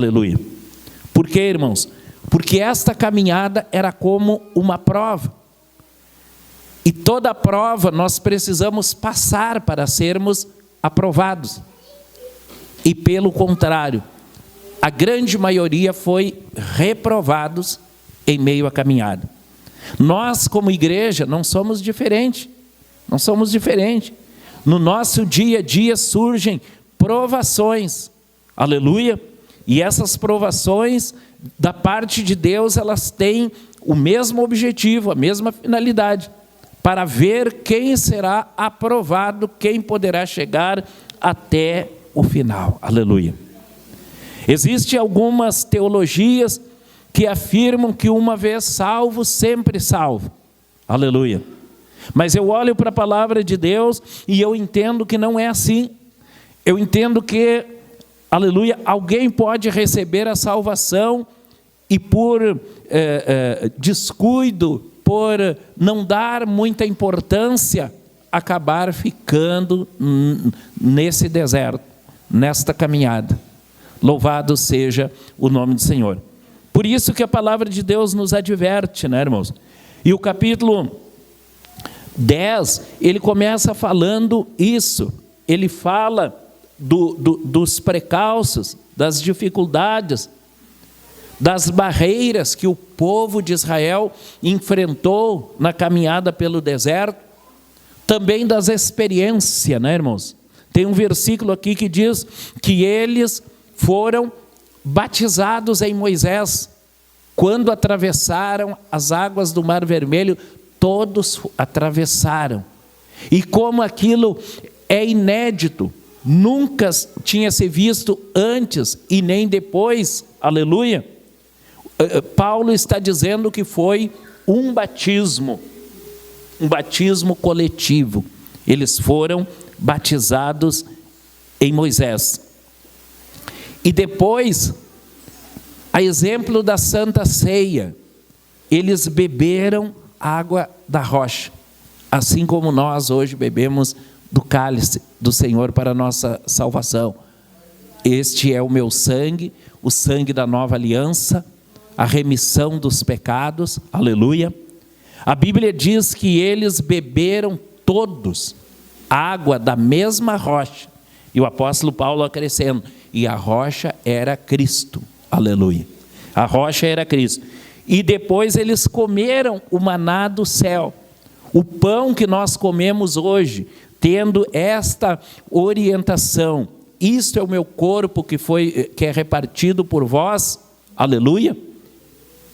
Aleluia. Por quê, irmãos? Porque esta caminhada era como uma prova. E toda prova nós precisamos passar para sermos aprovados. E pelo contrário, a grande maioria foi reprovados em meio à caminhada. Nós, como igreja, não somos diferentes. Não somos diferentes. No nosso dia a dia surgem provações. Aleluia. E essas provações, da parte de Deus, elas têm o mesmo objetivo, a mesma finalidade, para ver quem será aprovado, quem poderá chegar até o final. Aleluia. Existem algumas teologias que afirmam que uma vez salvo, sempre salvo. Aleluia. Mas eu olho para a palavra de Deus e eu entendo que não é assim. Eu entendo que, aleluia, alguém pode receber a salvação e por descuido, por não dar muita importância, acabar ficando nesse deserto, nesta caminhada. Louvado seja o nome do Senhor. Por isso que a palavra de Deus nos adverte, né, irmãos? E o capítulo 10, ele começa falando isso. Ele fala dos precalços, das dificuldades, das barreiras que o povo de Israel enfrentou na caminhada pelo deserto, também das experiências, né, irmãos? Tem um versículo aqui que diz que eles foram batizados em Moisés. Quando atravessaram as águas do Mar Vermelho, todos atravessaram. E como aquilo é inédito, nunca tinha se visto antes e nem depois, aleluia, Paulo está dizendo que foi um batismo coletivo. Eles foram batizados em Moisés. E depois, a exemplo da Santa Ceia, eles beberam água da rocha, assim como nós hoje bebemos do cálice do Senhor para a nossa salvação. Este é o meu sangue, o sangue da nova aliança, a remissão dos pecados, aleluia. A Bíblia diz que eles beberam todos água da mesma rocha, e o apóstolo Paulo acrescenta, e a rocha era Cristo, aleluia. A rocha era Cristo. E depois eles comeram o maná do céu, o pão que nós comemos hoje, tendo esta orientação. Isto é o meu corpo que é repartido por vós, aleluia.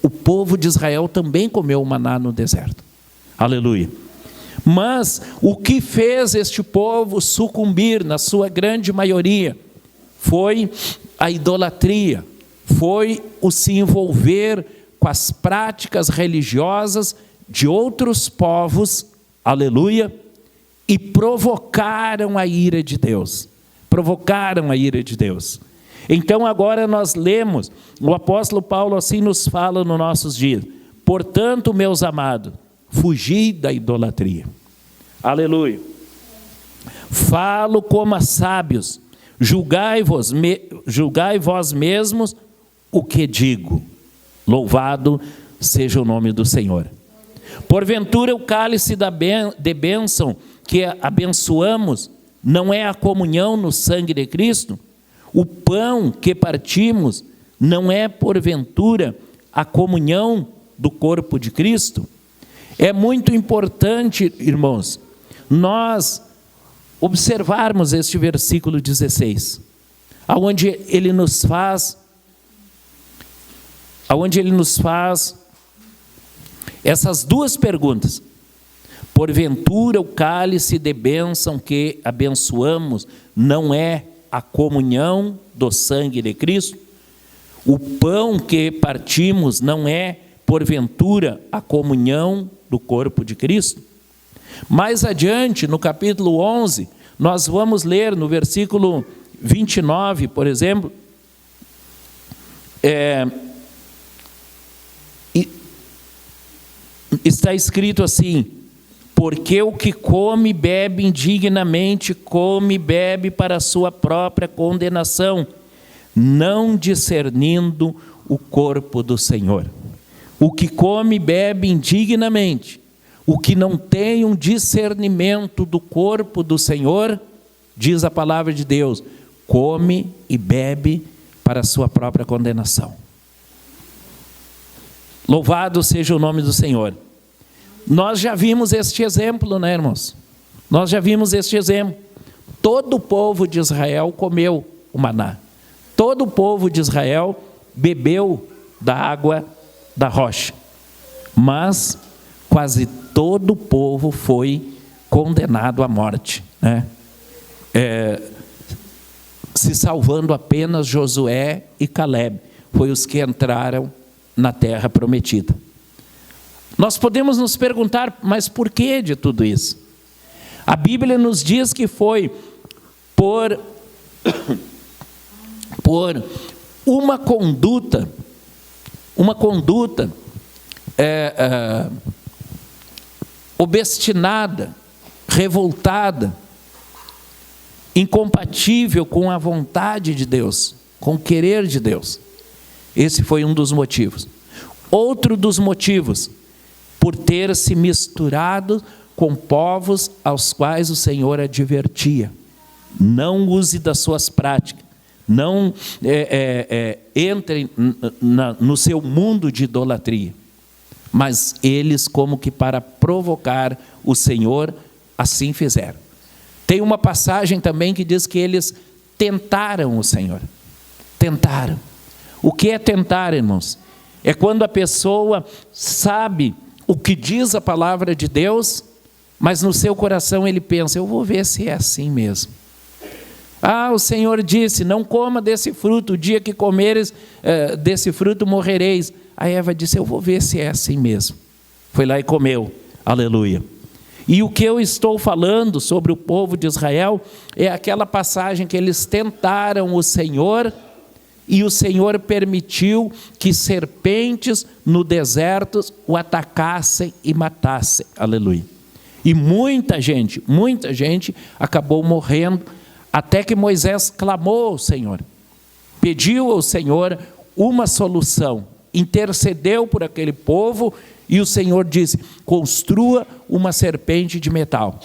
O povo de Israel também comeu o maná no deserto, aleluia. Mas o que fez este povo sucumbir, na sua grande maioria, foi a idolatria, foi o se envolver com as práticas religiosas de outros povos, aleluia, e provocaram a ira de Deus. Provocaram a ira de Deus. Então agora nós lemos, o apóstolo Paulo assim nos fala nos nossos dias: portanto, meus amados, fugi da idolatria. Aleluia. Falo como a sábios, julgai vós mesmos o que digo. Louvado seja o nome do Senhor. Porventura o cálice de bênção que abençoamos não é a comunhão no sangue de Cristo? O pão que partimos não é porventura a comunhão do corpo de Cristo? É muito importante, irmãos, nós observarmos este versículo 16, aonde ele nos faz essas duas perguntas. Porventura o cálice de bênção que abençoamos não é a comunhão do sangue de Cristo? O pão que partimos não é, porventura, a comunhão do corpo de Cristo? Mais adiante, no capítulo 11, nós vamos ler no versículo 29, por exemplo, está escrito assim: porque o que come e bebe indignamente, come e bebe para a sua própria condenação, não discernindo o corpo do Senhor. O que come e bebe indignamente, o que não tem um discernimento do corpo do Senhor, diz a palavra de Deus, come e bebe para a sua própria condenação. Louvado seja o nome do Senhor. Nós já vimos este exemplo, né, irmãos? Nós já vimos este exemplo. Todo o povo de Israel comeu o maná. Todo o povo de Israel bebeu da água da rocha. Mas quase todo o povo foi condenado à morte, né? Se salvando apenas Josué e Calebe, foi os que entraram na terra prometida. Nós podemos nos perguntar, mas por que de tudo isso? A Bíblia nos diz que foi por uma conduta obstinada, revoltada, incompatível com a vontade de Deus, com o querer de Deus. Esse foi um dos motivos. Outro dos motivos, por ter se misturado com povos aos quais o Senhor advertia. Não use das suas práticas, não entrem no seu mundo de idolatria. Mas eles, como que para provocar o Senhor, assim fizeram. Tem uma passagem também que diz que eles tentaram o Senhor. Tentaram. O que é tentar, irmãos? É quando a pessoa sabe o que diz a palavra de Deus, mas no seu coração ele pensa, eu vou ver se é assim mesmo. Ah, o Senhor disse, não coma desse fruto, o dia que comeres desse fruto morrereis. A Eva disse, eu vou ver se é assim mesmo. Foi lá e comeu, aleluia. E o que eu estou falando sobre o povo de Israel é aquela passagem que eles tentaram o Senhor e o Senhor permitiu que serpentes no deserto o atacassem e matassem, aleluia. E muita gente acabou morrendo, até que Moisés clamou ao Senhor, pediu ao Senhor uma solução, intercedeu por aquele povo e o Senhor disse, construa uma serpente de metal.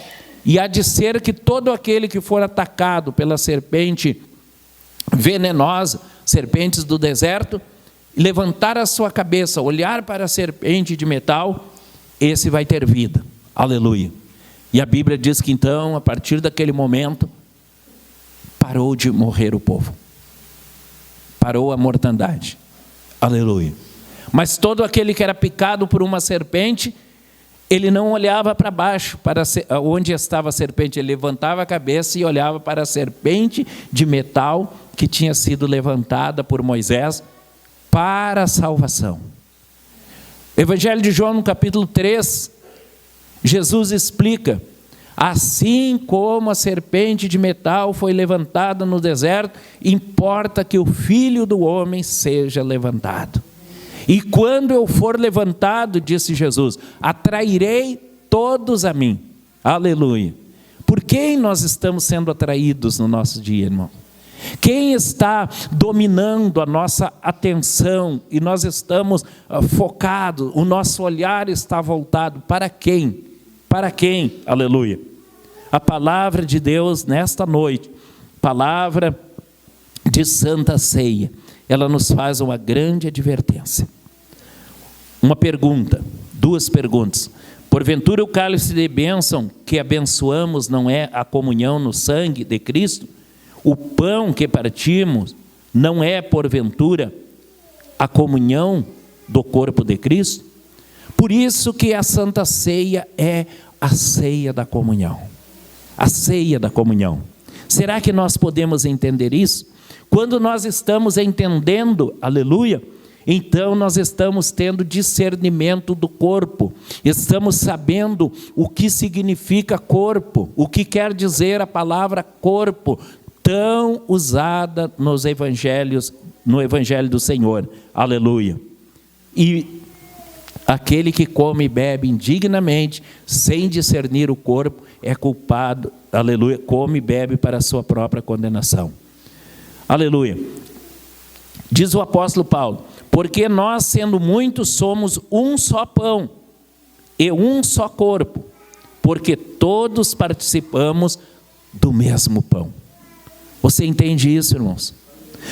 E há de ser que todo aquele que for atacado pela serpente venenosa, serpentes do deserto, levantar a sua cabeça, olhar para a serpente de metal, esse vai ter vida, aleluia. E a Bíblia diz que então, a partir daquele momento, parou de morrer o povo, parou a mortandade, aleluia. Mas todo aquele que era picado por uma serpente, ele não olhava para baixo, para onde estava a serpente, ele levantava a cabeça e olhava para a serpente de metal que tinha sido levantada por Moisés para a salvação. Evangelho de João, no capítulo 3, Jesus explica, assim como a serpente de metal foi levantada no deserto, importa que o Filho do Homem seja levantado. E quando eu for levantado, disse Jesus, atrairei todos a mim. Aleluia. Por quem nós estamos sendo atraídos no nosso dia, irmão? Quem está dominando a nossa atenção e nós estamos focados, o nosso olhar está voltado para quem? Para quem? Aleluia. A palavra de Deus nesta noite, palavra de Santa Ceia, ela nos faz uma grande advertência. Uma pergunta, duas perguntas. Porventura o cálice de bênção que abençoamos não é a comunhão no sangue de Cristo? O pão que partimos não é, porventura, a comunhão do corpo de Cristo? Por isso que a Santa Ceia é a ceia da comunhão. A ceia da comunhão. Será que nós podemos entender isso? Quando nós estamos entendendo, aleluia, então nós estamos tendo discernimento do corpo, estamos sabendo o que significa corpo, o que quer dizer a palavra corpo, tão usada nos evangelhos, no evangelho do Senhor, aleluia. E aquele que come e bebe indignamente, sem discernir o corpo, é culpado, aleluia, come e bebe para a sua própria condenação. Aleluia. Diz o apóstolo Paulo: porque nós, sendo muitos, somos um só pão e um só corpo, porque todos participamos do mesmo pão. Você entende isso, irmãos?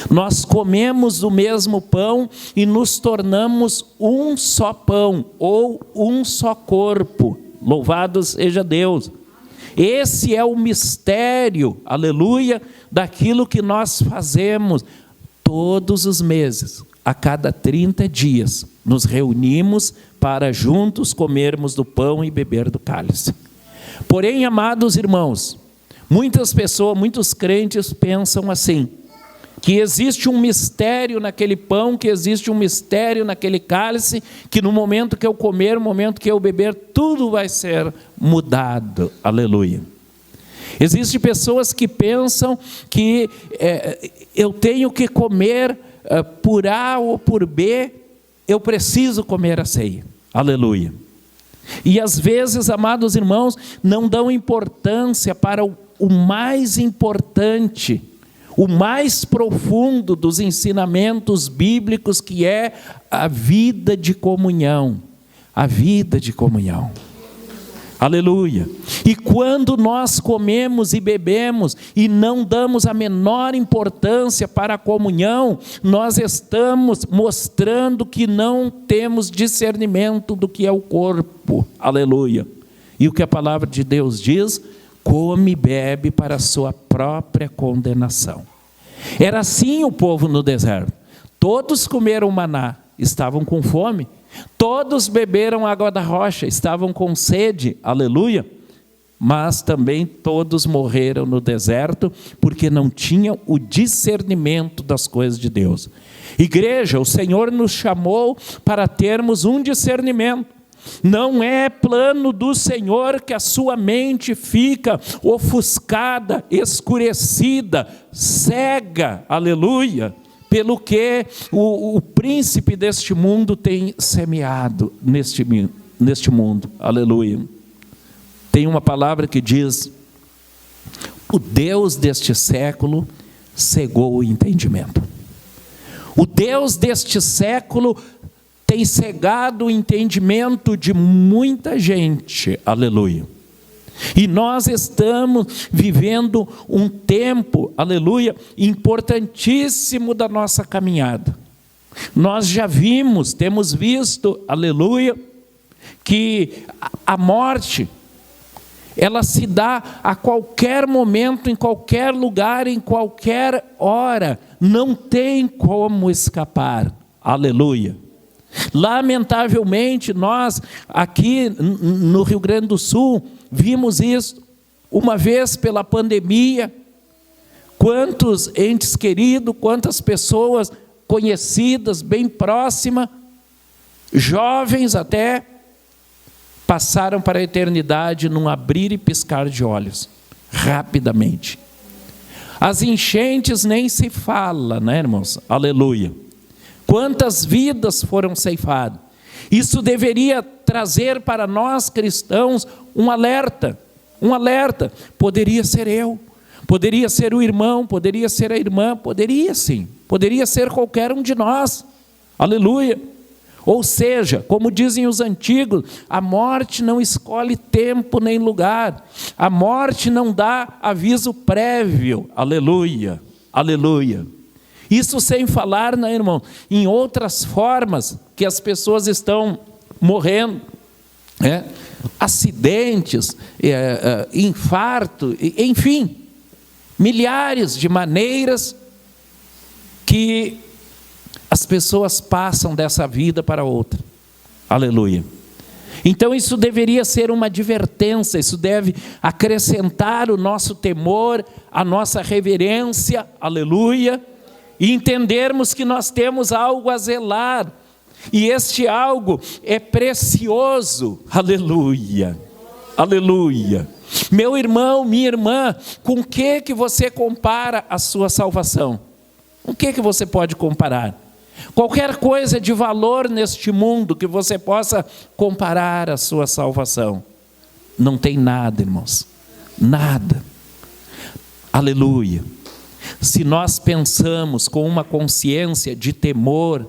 Nós comemos do mesmo pão e nos tornamos um só pão, ou um só corpo. Louvado seja Deus. Esse é o mistério, aleluia, daquilo que nós fazemos todos os meses. A cada 30 dias, nos reunimos para juntos comermos do pão e beber do cálice. Porém, amados irmãos, muitas pessoas, muitos crentes pensam assim, que existe um mistério naquele pão, que existe um mistério naquele cálice, que no momento que eu comer, no momento que eu beber, tudo vai ser mudado. Aleluia. Existem pessoas que pensam que eu tenho que comer por A ou por B, eu preciso comer a ceia. Aleluia. E às vezes, amados irmãos, não dão importância para o mais importante, o mais profundo dos ensinamentos bíblicos, que é a vida de comunhão. A vida de comunhão. Aleluia. E quando nós comemos e bebemos e não damos a menor importância para a comunhão, nós estamos mostrando que não temos discernimento do que é o corpo. Aleluia. E o que a palavra de Deus diz: come e bebe para a sua própria condenação. Era assim o povo no deserto. Todos comeram maná, estavam com fome. Todos beberam água da rocha, estavam com sede. Aleluia. Mas também todos morreram no deserto, porque não tinham o discernimento das coisas de Deus. Igreja, o Senhor nos chamou para termos um discernimento. Não é plano do Senhor que a sua mente fica ofuscada, escurecida, cega, aleluia, pelo que o príncipe deste mundo tem semeado neste mundo, aleluia. Tem uma palavra que diz: o Deus deste século cegou o entendimento. O Deus deste século tem cegado o entendimento de muita gente, aleluia. E nós estamos vivendo um tempo, aleluia, importantíssimo da nossa caminhada. Nós já vimos, temos visto, aleluia, que a morte, ela se dá a qualquer momento, em qualquer lugar, em qualquer hora. Não tem como escapar, aleluia. Lamentavelmente, nós aqui no Rio Grande do Sul vimos isso uma vez pela pandemia. Quantos entes queridos, quantas pessoas conhecidas, bem próximas, jovens até, passaram para a eternidade num abrir e piscar de olhos, rapidamente. As enchentes nem se fala, né, irmãos? Aleluia. Quantas vidas foram ceifadas? Isso deveria trazer para nós cristãos um alerta. Um alerta. Poderia ser eu, poderia ser o irmão, poderia ser a irmã, poderia sim, poderia ser qualquer um de nós. Aleluia. Ou seja, como dizem os antigos, a morte não escolhe tempo nem lugar. A morte não dá aviso prévio. Aleluia. Aleluia. Isso sem falar, né, irmão, em outras formas que as pessoas estão morrendo, acidentes, infarto, enfim, milhares de maneiras que as pessoas passam dessa vida para outra. Aleluia. Então isso deveria ser uma advertência, isso deve acrescentar o nosso temor, a nossa reverência, aleluia, e entendermos que nós temos algo a zelar, e este algo é precioso, aleluia, aleluia. Meu irmão, minha irmã, com que você compara a sua salvação? Com que você pode comparar? Qualquer coisa de valor neste mundo que você possa comparar a sua salvação, não tem nada, irmãos, nada, aleluia. Se nós pensamos com uma consciência de temor,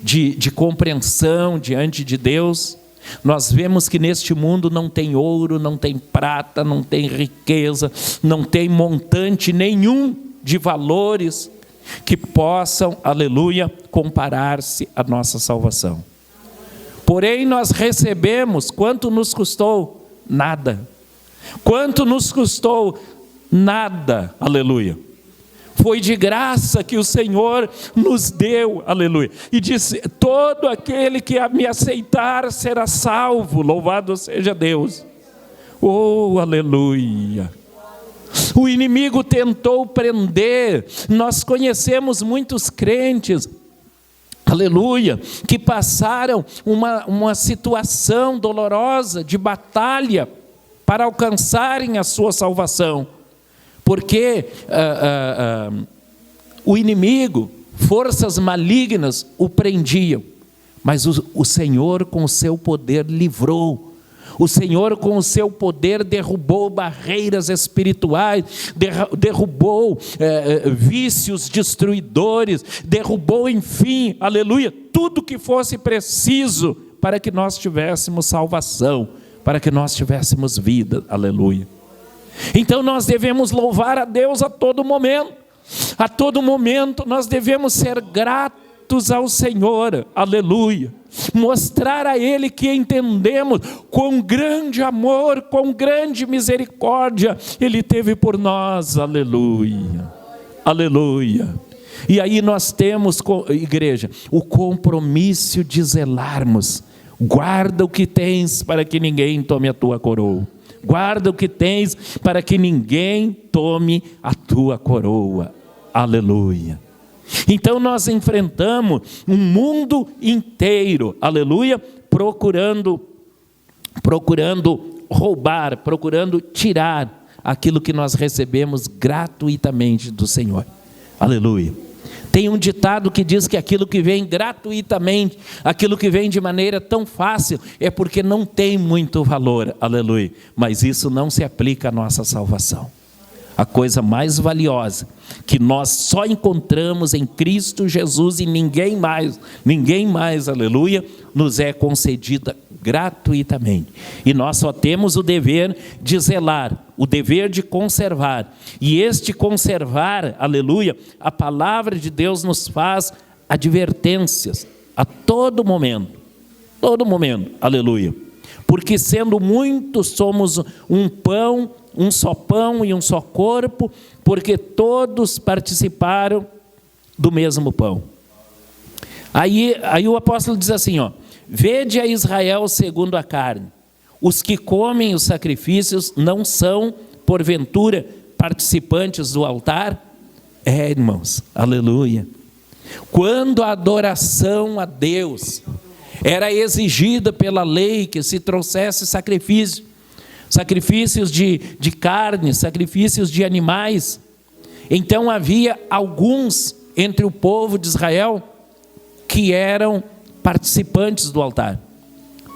de compreensão diante de Deus, nós vemos que neste mundo não tem ouro, não tem prata, não tem riqueza, não tem montante nenhum de valores que possam, aleluia, comparar-se à nossa salvação. Porém nós recebemos, quanto nos custou? Nada. Quanto nos custou? Nada, aleluia. Foi de graça que o Senhor nos deu, aleluia. E disse: todo aquele que me aceitar será salvo, louvado seja Deus. Oh, aleluia. O inimigo tentou prender, nós conhecemos muitos crentes, aleluia, que passaram uma situação dolorosa de batalha para alcançarem a sua salvação. Porque o inimigo, forças malignas o prendiam, mas o Senhor com o seu poder livrou. O Senhor com o seu poder derrubou barreiras espirituais, derrubou vícios destruidores, derrubou, enfim, aleluia, tudo que fosse preciso para que nós tivéssemos salvação, para que nós tivéssemos vida, aleluia. Então nós devemos louvar a Deus a todo momento nós devemos ser gratos ao Senhor, aleluia, mostrar a Ele que entendemos quão grande amor, quão grande misericórdia Ele teve por nós, aleluia, aleluia. E aí nós temos, igreja, o compromisso de zelarmos. Guarda o que tens para que ninguém tome a tua coroa. Guarda o que tens para que ninguém tome a tua coroa. Aleluia. Então nós enfrentamos um mundo inteiro, aleluia, procurando roubar, procurando tirar aquilo que nós recebemos gratuitamente do Senhor. Aleluia. Tem um ditado que diz que aquilo que vem gratuitamente, aquilo que vem de maneira tão fácil, é porque não tem muito valor, aleluia. Mas isso não se aplica à nossa salvação. A coisa mais valiosa, que nós só encontramos em Cristo Jesus e ninguém mais, aleluia, nos é concedida gratuitamente. E nós só temos o dever de zelar, o dever de conservar. E este conservar, aleluia, a palavra de Deus nos faz advertências a todo momento, aleluia. Porque sendo muitos somos um só pão e um só corpo, porque todos participaram do mesmo pão. Aí o apóstolo diz assim, ó: vede a Israel segundo a carne, os que comem os sacrifícios não são, porventura, participantes do altar? Irmãos, aleluia. Quando a adoração a Deus era exigida pela lei que se trouxesse sacrifícios de carne, sacrifícios de animais, então havia alguns entre o povo de Israel que eram participantes do altar.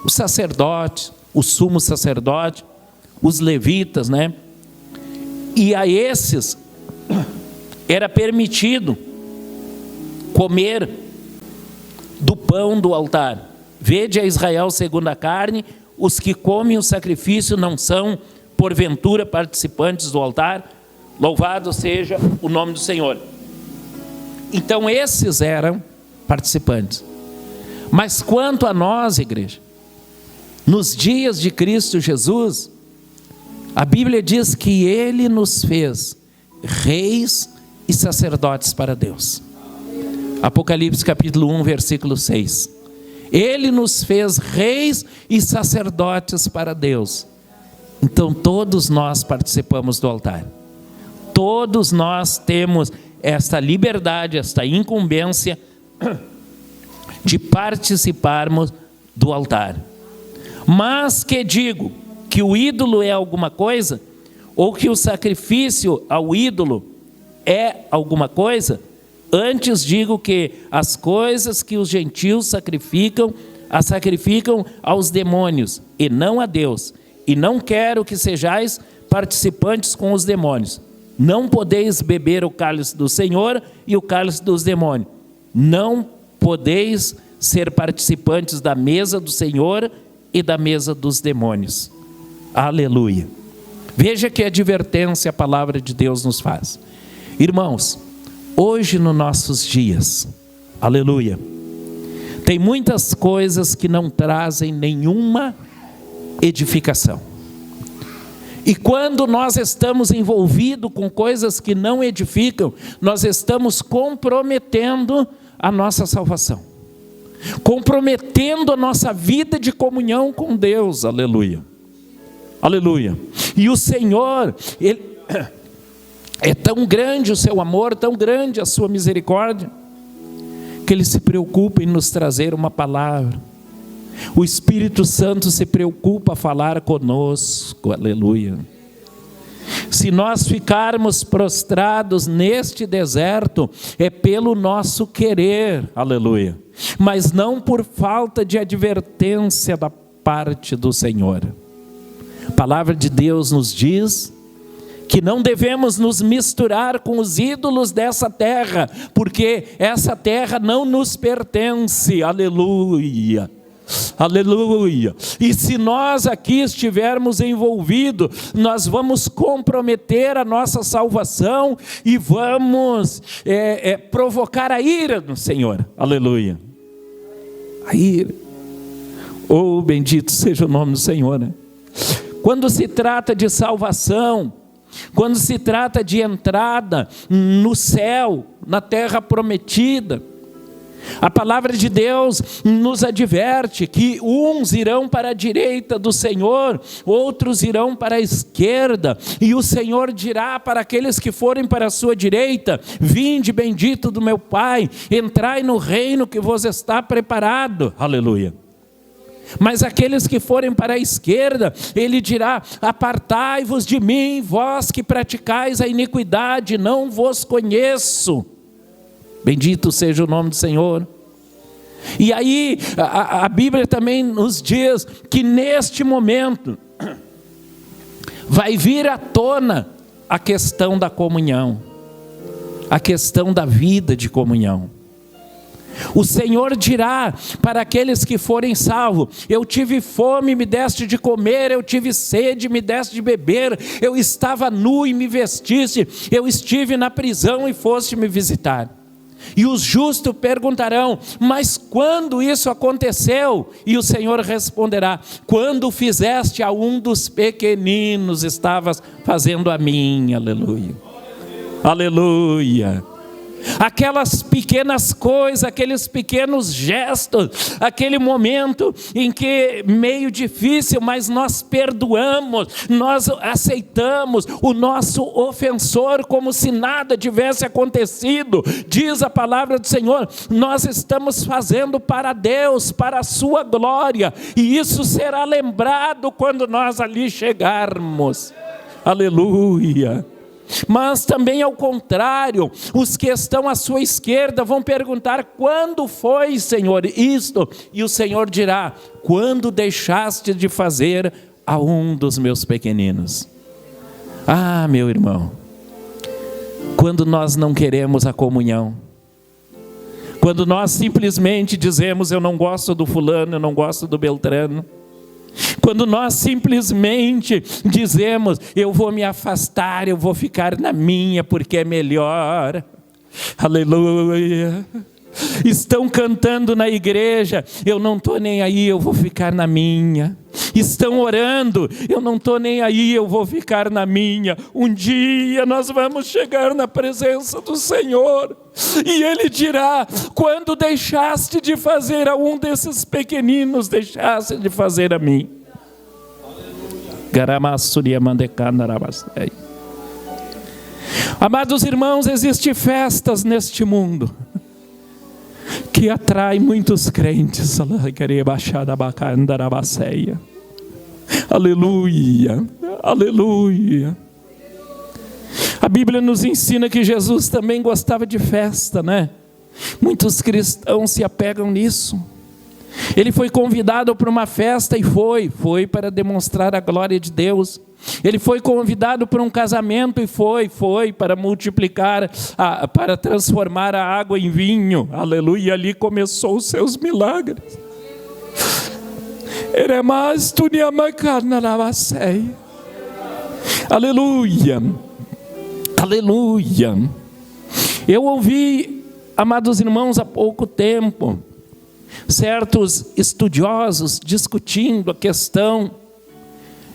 O sacerdote, o sumo sacerdote, os levitas, né? E a esses era permitido comer do pão do altar. Vede a Israel segundo a carne, os que comem o sacrifício não são, porventura, participantes do altar? Louvado seja o nome do Senhor. Então esses eram participantes. Mas quanto a nós, igreja, nos dias de Cristo Jesus, a Bíblia diz que Ele nos fez reis e sacerdotes para Deus. Apocalipse capítulo 1, versículo 6. Ele nos fez reis e sacerdotes para Deus. Então todos nós participamos do altar. Todos nós temos esta liberdade, esta incumbência de participarmos do altar. Mas que digo que o ídolo é alguma coisa, ou que o sacrifício ao ídolo é alguma coisa, antes digo que as coisas que os gentios sacrificam, as sacrificam aos demônios e não a Deus. E não quero que sejais participantes com os demônios. Não podeis beber o cálice do Senhor e o cálice dos demônios. Não podeis ser participantes da mesa do Senhor e da mesa dos demônios. Aleluia. Veja que advertência a palavra de Deus nos faz. Irmãos, hoje nos nossos dias, aleluia, tem muitas coisas que não trazem nenhuma edificação. E quando nós estamos envolvidos com coisas que não edificam, nós estamos comprometendo a nossa salvação, comprometendo a nossa vida de comunhão com Deus, aleluia, aleluia. E o Senhor, Ele é tão grande o seu amor, tão grande a sua misericórdia, que Ele se preocupa em nos trazer uma palavra. O Espírito Santo se preocupa a falar conosco, aleluia. Se nós ficarmos prostrados neste deserto, é pelo nosso querer, aleluia, mas não por falta de advertência da parte do Senhor. A palavra de Deus nos diz que não devemos nos misturar com os ídolos dessa terra, porque essa terra não nos pertence, aleluia. Aleluia. E se nós aqui estivermos envolvidos, nós vamos comprometer a nossa salvação e vamos provocar a ira do Senhor, aleluia. A ira. Oh, bendito seja o nome do Senhor, né? Quando se trata de salvação, quando se trata de entrada no céu, na terra prometida, a palavra de Deus nos adverte que uns irão para a direita do Senhor, outros irão para a esquerda, e o Senhor dirá para aqueles que forem para a sua direita: vinde bendito do meu Pai, entrai no reino que vos está preparado, aleluia. Mas aqueles que forem para a esquerda, Ele dirá: apartai-vos de mim, vós que praticais a iniquidade, não vos conheço. Bendito seja o nome do Senhor. E aí a Bíblia também nos diz que neste momento vai vir à tona a questão da comunhão, a questão da vida de comunhão. O Senhor dirá para aqueles que forem salvos: eu tive fome, me deste de comer, eu tive sede, me deste de beber, eu estava nu e me vestiste, eu estive na prisão e foste me visitar. E os justos perguntarão: mas quando isso aconteceu? E o Senhor responderá: quando fizeste a um dos pequeninos, estavas fazendo a mim, aleluia, aleluia. Aquelas pequenas coisas, aqueles pequenos gestos, aquele momento em que meio difícil, mas nós perdoamos, nós aceitamos o nosso ofensor como se nada tivesse acontecido. Diz a palavra do Senhor: nós estamos fazendo para Deus, para a sua glória, e isso será lembrado quando nós ali chegarmos, aleluia. Mas também ao contrário, os que estão à sua esquerda vão perguntar: quando foi, Senhor, isto? E o Senhor dirá: quando deixaste de fazer a um dos meus pequeninos. Ah, meu irmão, quando nós não queremos a comunhão, quando nós simplesmente dizemos: eu não gosto do fulano, eu não gosto do beltrano, quando nós simplesmente dizemos: eu vou me afastar, eu vou ficar na minha porque é melhor, aleluia. Estão cantando na igreja: eu não estou nem aí, eu vou ficar na minha. Estão orando: eu não estou nem aí, eu vou ficar na minha. Um dia nós vamos chegar na presença do Senhor, e Ele dirá: quando deixaste de fazer a um desses pequeninos, deixaste de fazer a mim. Amados irmãos, existem festas neste mundo que atrai muitos crentes, aleluia, aleluia. A Bíblia nos ensina que Jesus também gostava de festa, né? Muitos cristãos se apegam nisso. Ele foi convidado para uma festa e foi para demonstrar a glória de Deus. Ele foi convidado para um casamento e foi para multiplicar, para transformar a água em vinho. Aleluia, e ali começou os seus milagres. Aleluia, aleluia. Eu ouvi, amados irmãos, há pouco tempo, certos estudiosos discutindo a questão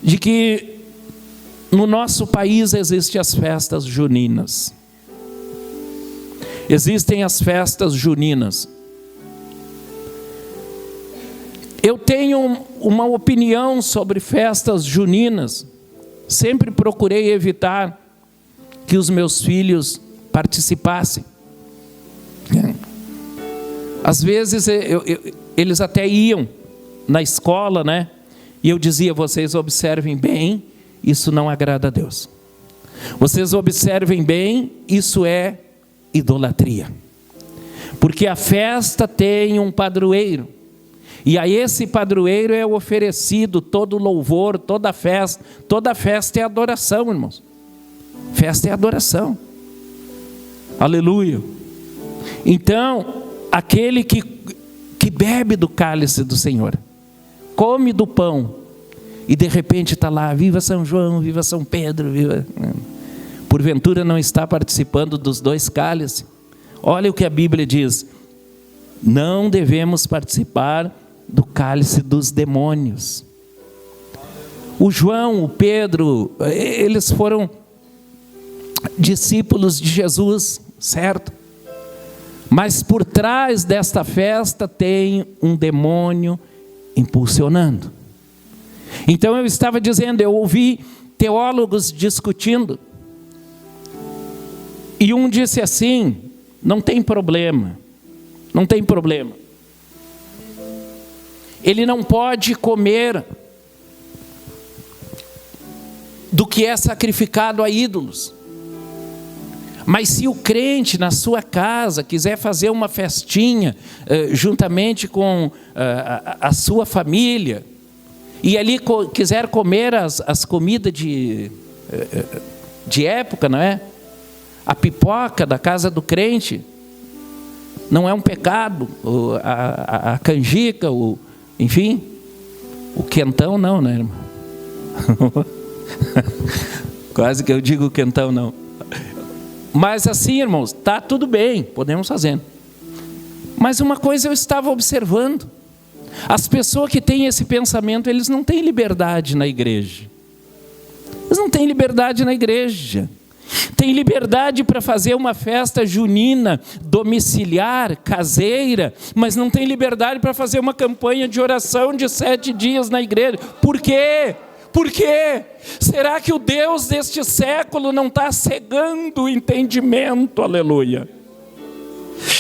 de que no nosso país existem as festas juninas. Existem as festas juninas. Eu tenho uma opinião sobre festas juninas. Sempre procurei evitar que os meus filhos participassem. Às vezes eles até iam na escola, né? E eu dizia: vocês observem bem, isso não agrada a Deus. Vocês observem bem, isso é idolatria. Porque a festa tem um padroeiro. E a esse padroeiro é oferecido todo louvor, toda festa é adoração, irmãos. Festa é adoração. Aleluia. Então, aquele que bebe do cálice do Senhor, come do pão, e de repente está lá: viva São João, viva São Pedro, viva... porventura não está participando dos dois cálices. Olha o que a Bíblia diz: não devemos participar do cálice dos demônios. O João, o Pedro, eles foram discípulos de Jesus, certo? Mas por trás desta festa tem um demônio impulsionando. Então eu estava dizendo, eu ouvi teólogos discutindo, e um disse assim: não tem problema, não tem problema. Ele não pode comer do que é sacrificado a ídolos. Mas se o crente na sua casa quiser fazer uma festinha juntamente com a sua família, e ali quiser comer as comidas de época, não é? A pipoca da casa do crente, não é um pecado. A canjica, enfim, o quentão não, né, irmão? Quase que eu digo quentão não. Mas assim, irmãos, está tudo bem, podemos fazer. Mas uma coisa eu estava observando: as pessoas que têm esse pensamento, eles não têm liberdade na igreja. Eles não têm liberdade na igreja. Tem liberdade para fazer uma festa junina, domiciliar, caseira, mas não tem liberdade para fazer uma campanha de oração de 7 dias na igreja. Por quê? Por quê? Será que o Deus deste século não está cegando o entendimento? Aleluia.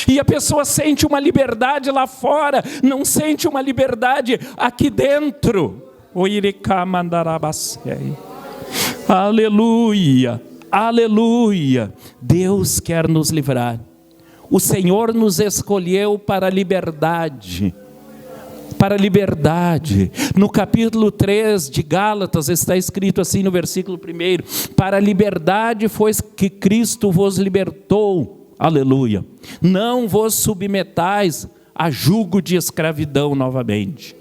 E a pessoa sente uma liberdade lá fora, não sente uma liberdade aqui dentro. Aleluia, aleluia. Deus quer nos livrar. O Senhor nos escolheu para a liberdade. Para a liberdade. No capítulo 3 de Gálatas está escrito assim no versículo 1: para a liberdade foi que Cristo vos libertou. Aleluia. Não vos submetais a jugo de escravidão novamente.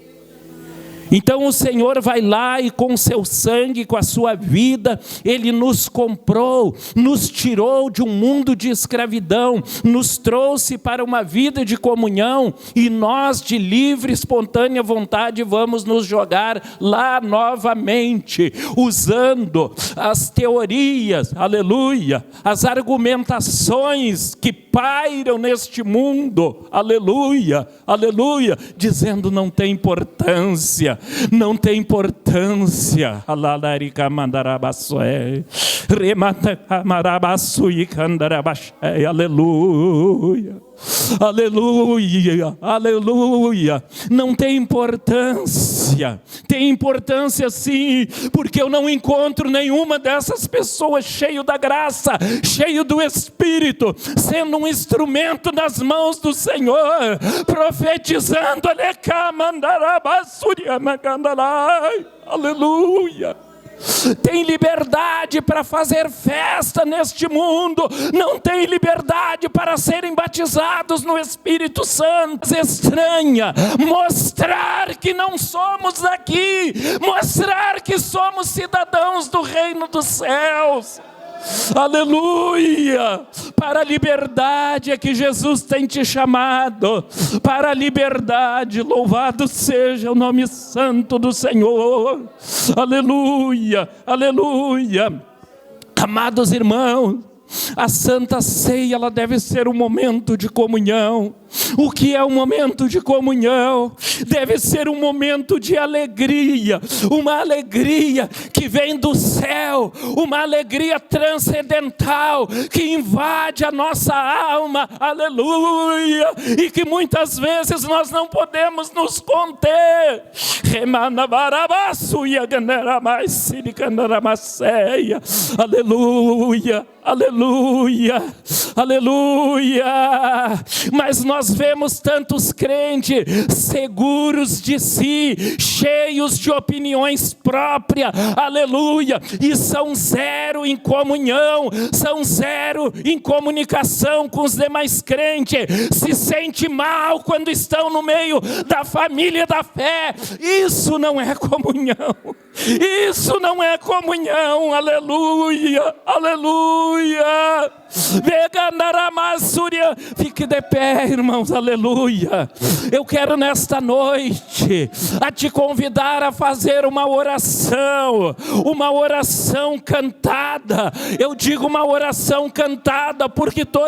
Então o Senhor vai lá e com o seu sangue, com a sua vida, Ele nos comprou, nos tirou de um mundo de escravidão, nos trouxe para uma vida de comunhão, e nós de livre, espontânea vontade vamos nos jogar lá novamente, usando as teorias, aleluia, as argumentações que pairam neste mundo, aleluia, aleluia, dizendo não tem importância, não tem importância, aleluia. Aleluia, aleluia. Não tem importância. Tem importância sim, porque eu não encontro nenhuma dessas pessoas cheio da graça, cheio do Espírito, sendo um instrumento nas mãos do Senhor, profetizando. Aleluia. Tem liberdade para fazer festa neste mundo, não tem liberdade para serem batizados no Espírito Santo. Estranha, mostrar que não somos daqui, mostrar que somos cidadãos do reino dos céus. Aleluia! Para a liberdade é que Jesus tem te chamado, para a liberdade. Louvado seja o nome santo do Senhor. Aleluia, aleluia. Amados irmãos, a Santa Ceia, ela deve ser um momento de comunhão. O que é um momento de comunhão? Deve ser um momento de alegria, uma alegria que vem do céu, uma alegria transcendental, que invade a nossa alma, aleluia, e que muitas vezes nós não podemos nos conter. Aleluia, aleluia, aleluia. Mas nós vemos tantos crentes seguros de si, cheios de opiniões próprias, aleluia, e são zero em comunhão, são zero em comunicação com os demais crentes, se sente mal quando estão no meio da família da fé. Isso não é comunhão, isso não é comunhão, aleluia, aleluia. Fique de pé, irmãos, aleluia. Eu quero nesta noite a te convidar a fazer uma oração cantada. Eu digo uma oração cantada porque